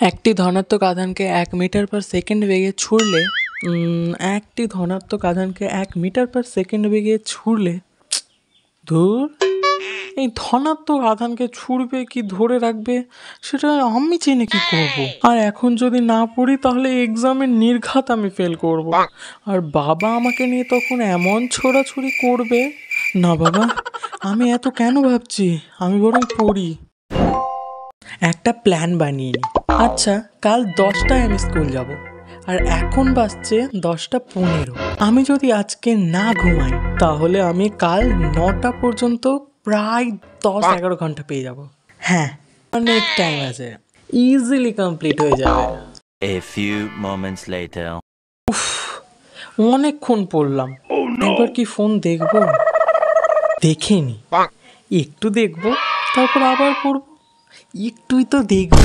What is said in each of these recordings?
একটি ধনাত্মক আধানকে 1 metre per second বেগে ছুড়লে একটি ধনাত্মক আধানকে 1 মিটার পার সেকেন্ড বেগে ছুড়লে ধুর, এই ধনাত্মক আধানকে ছুড়বে কি ধরে রাখবে সেটা আমি চিনে কি করব। আর এখন যদি না পড়ি তাহলে এক্সামের নির্ঘাত আমি ফেল করব। আর বাবা আমাকে নিয়ে তখন এমন ছোড়াছুড়ি করবে। না বাবা, আমি এত কেন ভাবছি, আমি বরং পড়ি। একটা প্ল্যান বানিয়ে নিই। আচ্ছা, কাল 10টায় আমি স্কুল যাব, আর এখন বাজছে 10:15। আমি যদি আজকে না ঘুমাই তাহলে আমি কাল 9টা পর্যন্ত প্রায় 10-11 ঘন্টা পেয়ে যাব। হ্যাঁ, অনেক টাইম আছে, ইজিলি কমপ্লিট হয়ে যাবে। A few moments later. অনেকক্ষণ পড়লাম, একবার কি ফোন দেখব? দেখিনি, একটু দেখব, তারপর আবার পড়ব, একটুই তো দেখব।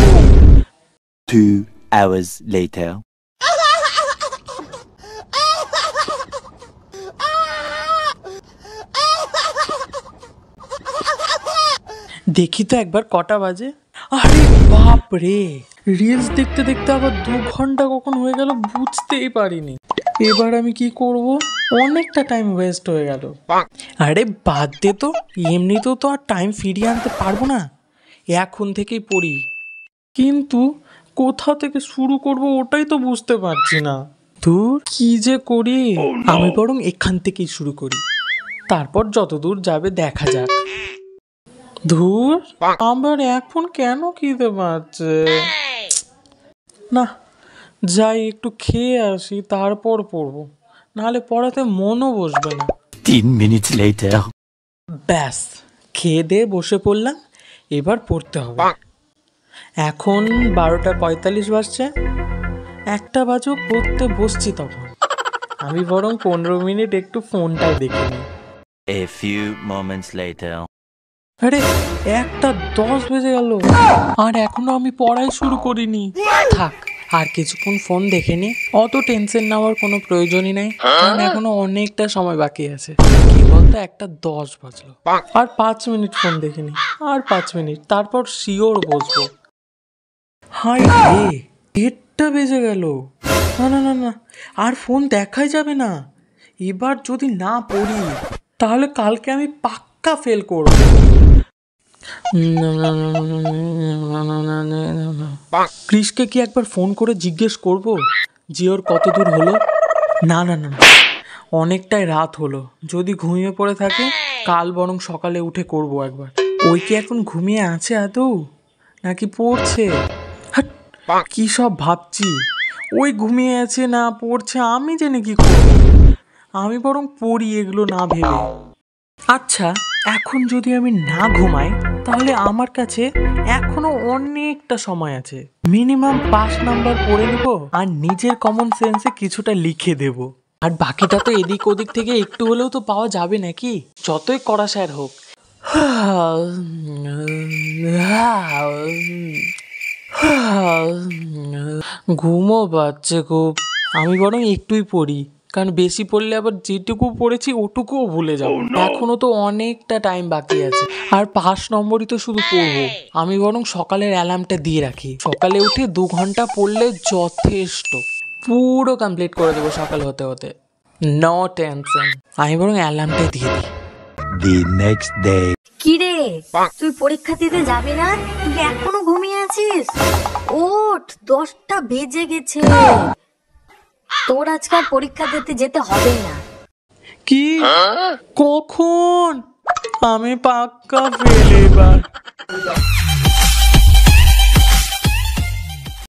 2 hours later. দেখি তো একবার কটা বাজে। আরে বাপ রে, রিলস দেখতে দেখতে আবার 2 ঘন্টা কখন হয়ে গেল বুঝতেই পারিনি। এবার আমি কি করব? অনেকটা টাইম ওয়েস্ট হয়ে গেল। আরে বাদ দে তো, এমনিতেও তো আর টাইম ফিরিয়ে আনতে পারবো না, এখন থেকেই পড়ি। কিন্তু কোথা থেকে শুরু করব ওটাই তো বুঝতে পারছি না। ধুর, কি যে করি। আমি বরং এখান থেকেই শুরু করি, তারপর যতদূর যাবে দেখা যাক। ধুর, আবার এখন কেন খিদে পাচ্ছে? না, যাই একটু খেয়ে আসি, তারপর পড়বো, নাহলে পড়াতে মনও বসবে না। 10 minutes later. ব্যাস, খেয়ে দিয়ে বসে পড়লাম, এবার পড়তে হবে। এখন 12:45 বাজছে, 1টা বাজুক, পড়তে বসছি তখন। আমি বরং 15 মিনিট একটু ফোনটাই দেখে নিই। A few moments later. আরে 1:10 বেজে গেল, আর এখনো আমি পড়াই শুরু করিনি। থাক, আর কিছুক্ষণ ফোন দেখে নি, অত টেনশন নেওয়ার কোনো প্রয়োজনই নাই, কারণ এখনো অনেকটা সময় বাকি আছে। কি বলতো, 1:10 বাজলো, আর 5 মিনিট ফোন দেখে নি, আর 5 মিনিট, তারপর শিওর বসবো। হাই রে, 1টা বেজে গেল। না না না না, আর ফোন দেখাই যাবে না। এবার যদি না পড়ি তাহলে কালকে আমি পাক্কা ফেল করব। ক্রিসকে কি একবার ফোন করে জিজ্ঞেস করব যে ওর কত দূর হলো? না না না, অনেকটাই রাত হলো, যদি ঘুমিয়ে পড়ে থাকে কাল বরং সকালে উঠে করব একবার। ওই কি এখন ঘুমিয়ে আছে আদৌ, নাকি পড়ছে? হাট, কি সব ভাবছি। ওই ঘুমিয়ে আছে না পড়ছে আমি জেনে কি করব? আমি বরং পড়ি এগুলো না ভেবে। আচ্ছা, এখন যদি আমি না ঘুমাই তাহলে আমার কাছে এখনো অনেকটা সময় আছে। মিনিমাম 5 নাম্বার পড়ে নেব, আর নিজের কমন সেন্সে কিছুটা লিখে দেব। আর বাকিটা তো এদিক ওদিক থেকে একটু হলেও তো পাওয়া যাবে নাকি, যতই কড়া স্যার হোক। ঘুমও পাচ্ছে খুব, আমি বরং একটুই পড়ি, কারণ বেশি পড়লে আবার যেটুকু পড়েছি ওটুকুও ভুলে যাব। এখনো তো অনেকটা টাইম বাকি আছে, আর 5 নম্বরই তো শুধু পড়বো। আমি বরং সকালের অ্যালার্মটা দিয়ে রাখি, সকালে উঠে 2 ঘন্টা পড়লে যথেষ্ট, পুরো কমপ্লিট করে দেবো সকাল হতে হতে। নো টেনশন, আমি বরং অ্যালার্মটাই দিয়ে দিই। The next day. কিরে, তুই পরীক্ষা দিতে যাবি না? তুই এখনো ঘুমিয়ে আছিস? ওঠ, 10টা বেজে গেছে। তোর আজকাল পরীক্ষা দিতে যেতে হবে না। কি? কখন? আমি পাক্কা ফেল এবার।